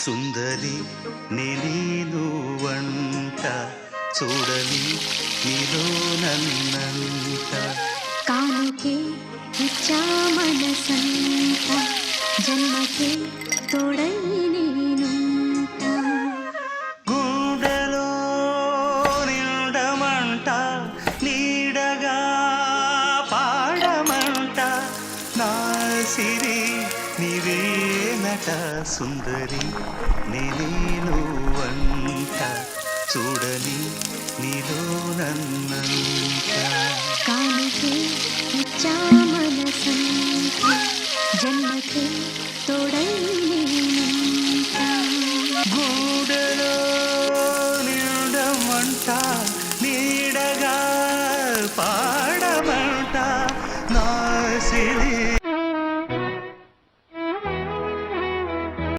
సుందరి నేను వంట చూడని నీలో నన్నంట. కానుకే ఇచ్చా మనసంత జన్మకే తోడై నేనుంటా. గుండెలో నిండమంట నీడగా పాడమంట నా సిరి నీవేనట. సుందరి నేను వంట చూడని నీలో నన్నంట. కానుకే ఇచ్చా మనసంత జన్మకే తోడై